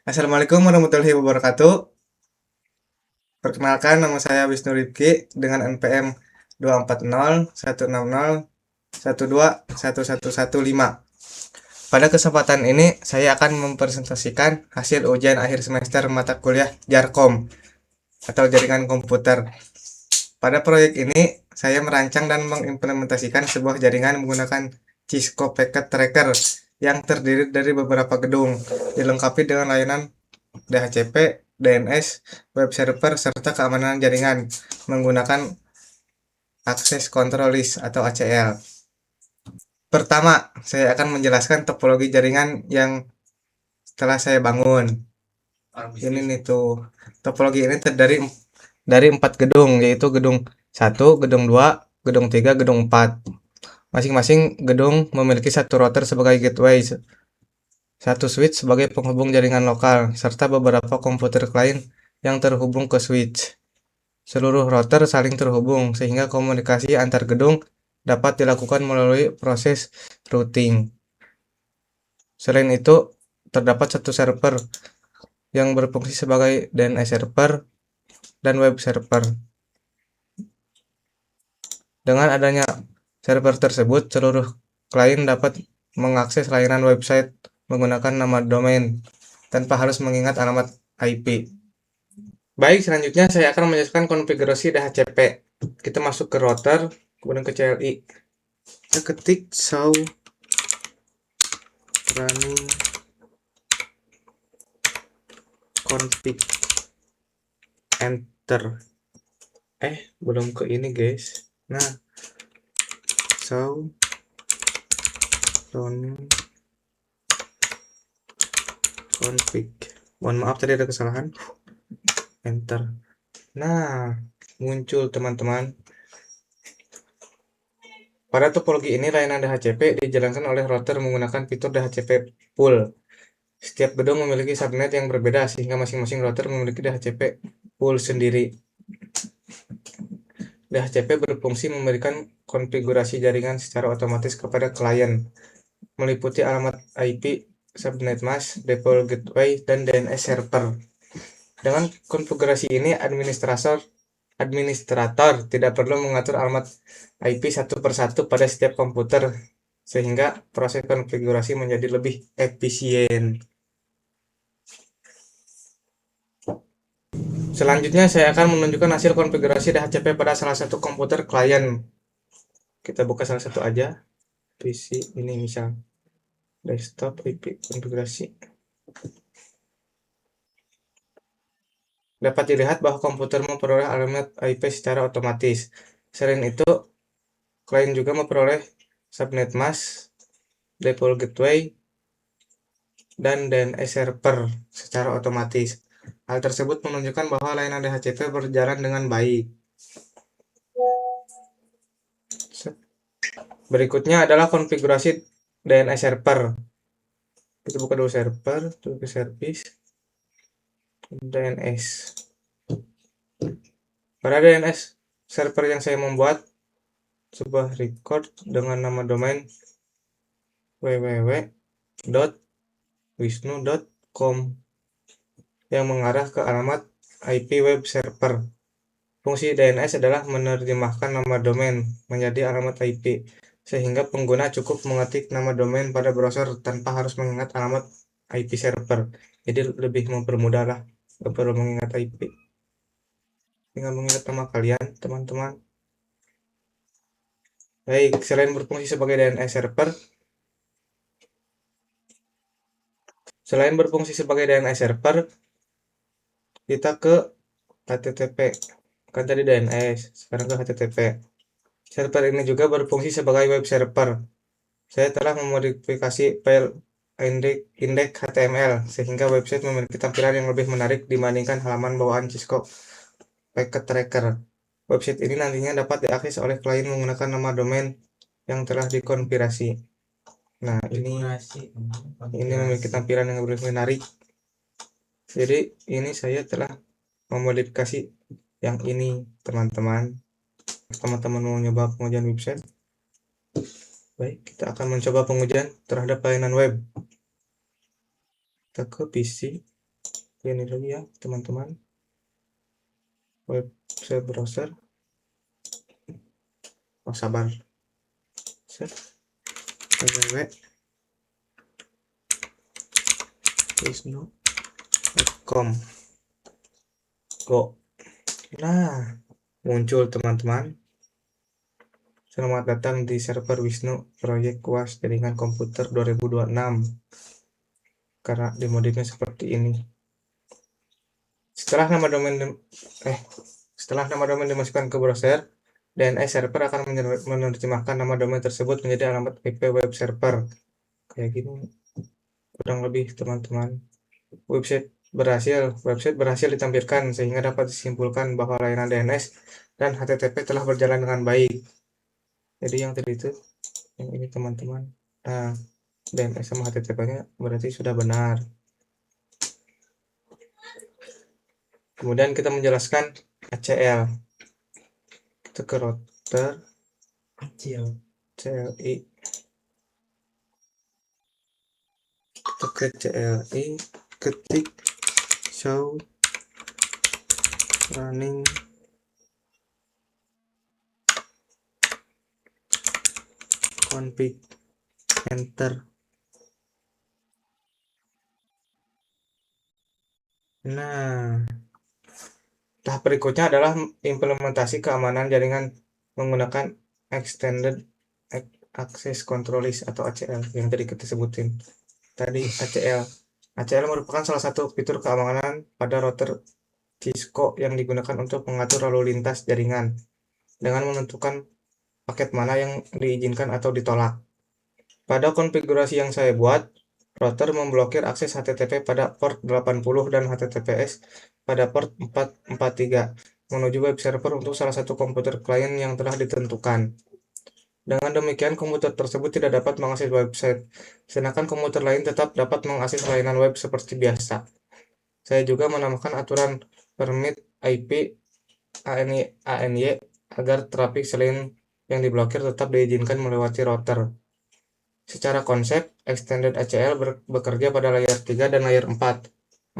Assalamualaikum warahmatullahi wabarakatuh. Perkenalkan, nama saya Wisnu Rifki dengan NPM 240 160 121 11115. Pada kesempatan ini, saya akan mempresentasikan hasil ujian akhir semester mata kuliah JARKOM atau Jaringan Komputer. Pada proyek ini, saya merancang dan mengimplementasikan sebuah jaringan menggunakan Cisco Packet Tracker yang terdiri dari beberapa gedung, dilengkapi dengan layanan DHCP, DNS, web server, serta keamanan jaringan menggunakan Access Control List atau ACL. Pertama, saya akan menjelaskan topologi jaringan yang telah saya bangun. Ini nih tuh. Topologi ini terdiri dari 4 gedung, yaitu gedung 1, gedung 2, gedung 3, gedung 4. Masing-masing gedung memiliki satu router sebagai gateway, satu switch sebagai penghubung jaringan lokal, serta beberapa komputer klien yang terhubung ke switch. Seluruh router saling terhubung, sehingga komunikasi antar gedung dapat dilakukan melalui proses routing. Selain itu, terdapat satu server yang berfungsi sebagai DNS server dan web server. Dengan adanya server tersebut, seluruh klien dapat mengakses layanan website menggunakan nama domain tanpa harus mengingat alamat IP. Baik, selanjutnya saya akan menjelaskan konfigurasi DHCP. Kita masuk ke router, kemudian ke CLI. Kita ketik show running config, enter. Belum ke ini guys. Nah, show running config. Mohon maaf tadi ada kesalahan. Enter. Nah, muncul teman-teman. Pada topologi ini, layanan DHCP dijalankan oleh router menggunakan fitur DHCP pool. Setiap gedung memiliki subnet yang berbeda, sehingga masing-masing router memiliki DHCP pool sendiri. DHCP berfungsi memberikan konfigurasi jaringan secara otomatis kepada klien, meliputi alamat IP, subnet mask, default gateway, dan DNS server. Dengan konfigurasi ini, administrator tidak perlu mengatur alamat IP satu persatu pada setiap komputer, sehingga proses konfigurasi menjadi lebih efisien. Selanjutnya, saya akan menunjukkan hasil konfigurasi DHCP pada salah satu komputer klien. Kita buka salah satu aja. PC ini misal desktop IP konfigurasi. Dapat dilihat bahwa komputer memperoleh alamat IP secara otomatis. Selain itu, klien juga memperoleh subnet mask, default gateway, dan DNS server secara otomatis. Hal tersebut menunjukkan bahwa layanan DHCP berjalan dengan baik. Berikutnya adalah konfigurasi DNS server. Kita buka dulu server, terus ke service, DNS. Pada DNS server yang saya membuat sebuah record dengan nama domain www.wisnu.com yang mengarah ke alamat IP web server. Fungsi DNS adalah menerjemahkan nama domain menjadi alamat IP, sehingga pengguna cukup mengetik nama domain pada browser tanpa harus mengingat alamat IP server. Jadi lebih mempermudah lah, nggak perlu mengingat IP. Tinggal mengingat nama kalian, teman-teman. Baik, selain berfungsi sebagai DNS server, kita ke HTTP. Kan tadi DNS, sekarang ke HTTP. Server ini juga berfungsi sebagai web server. Saya telah memodifikasi file index HTML sehingga website memiliki tampilan yang lebih menarik dibandingkan halaman bawaan Cisco Packet Tracker. Website ini nantinya dapat diakses oleh klien menggunakan nama domain yang telah dikonfigurasi. Nah, ini memiliki tampilan yang lebih menarik. Jadi, ini saya telah memodifikasi yang ini, teman-teman. Teman-teman mau nyoba pengujian website? Baik, kita akan mencoba pengujian terhadap layanan web. Kita ke PC, Ini dulu ya teman-teman, website browser. Oh sabar, set www.wisnu.com. Go. Nah, muncul teman-teman. Selamat datang di server Wisnu proyek UAS jaringan komputer 2026. Karena dimodifikasi seperti ini. Setelah nama domain dimasukkan ke browser, DNS server akan menerjemahkan nama domain tersebut menjadi alamat IP web server. Kayak gini kurang lebih teman-teman. Website berhasil ditampilkan sehingga dapat disimpulkan bahwa layanan DNS dan HTTP telah berjalan dengan baik. Jadi yang tadi itu yang ini teman-teman. Nah, DNS sama HTTP-nya berarti sudah benar. Kemudian kita menjelaskan ACL. Kita ke router CLI. Kita ke CLI, ketik show running config, enter. Nah, tahap berikutnya adalah implementasi keamanan jaringan menggunakan Extended Access Control List atau ACL yang tadi kita sebutin. Tadi ACL merupakan salah satu fitur keamanan pada router Cisco yang digunakan untuk mengatur lalu lintas jaringan dengan menentukan paket mana yang diizinkan atau ditolak. Pada konfigurasi yang saya buat, router memblokir akses HTTP pada port 80 dan HTTPS pada port 443 menuju web server untuk salah satu komputer klien yang telah ditentukan. Dengan demikian, komputer tersebut tidak dapat mengakses website, sedangkan komputer lain tetap dapat mengakses layanan web seperti biasa. Saya juga menambahkan aturan permit IP ANY agar trafik selain yang diblokir tetap diizinkan melewati router. Secara konsep, Extended ACL bekerja pada layer 3 dan layer 4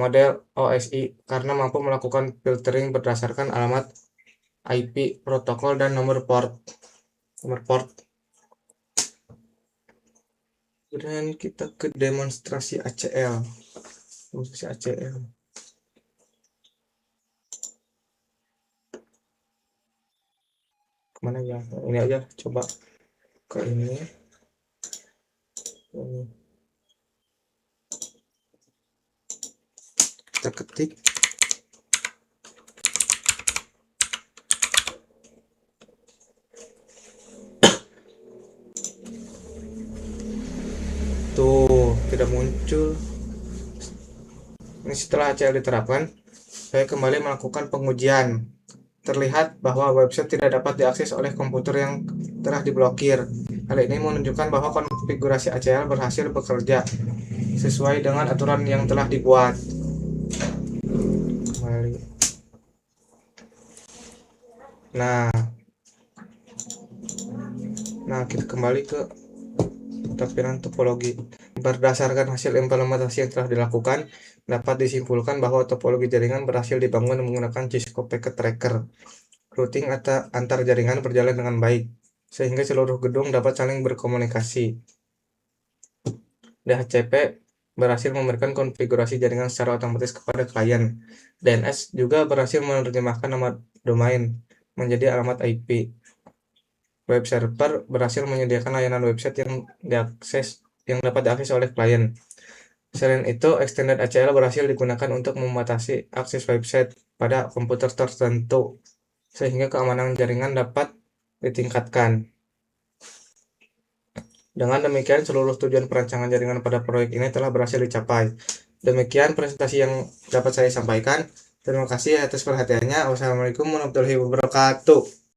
model OSI karena mampu melakukan filtering berdasarkan alamat IP, protokol, dan nomor port. Kemudian kita ke demonstrasi ACL. Kemana ya? Ini aja, coba ke ini. Kita ketik tuh, tidak muncul. Ini setelah ACL diterapkan, saya kembali melakukan pengujian. Terlihat bahwa website tidak dapat diakses oleh komputer yang telah diblokir. Hal ini menunjukkan bahwa konfigurasi ACL berhasil bekerja sesuai dengan aturan yang telah dibuat. Kembali. Nah, kita kembali ke tampilan topologi. Berdasarkan hasil implementasi yang telah dilakukan, dapat disimpulkan bahwa topologi jaringan berhasil dibangun menggunakan Cisco Packet Tracker. Routing antar jaringan berjalan dengan baik, sehingga seluruh gedung dapat saling berkomunikasi. DHCP berhasil memberikan konfigurasi jaringan secara otomatis kepada klien. DNS juga berhasil menerjemahkan nama domain menjadi alamat IP. Web server berhasil menyediakan layanan website yang dapat diakses oleh klien. Selain itu, Extended ACL berhasil digunakan untuk membatasi akses website pada komputer tertentu, sehingga keamanan jaringan dapat ditingkatkan. Dengan demikian, seluruh tujuan perancangan jaringan pada proyek ini telah berhasil dicapai. Demikian presentasi yang dapat saya sampaikan. Terima kasih atas perhatiannya. Wassalamualaikum warahmatullahi wabarakatuh.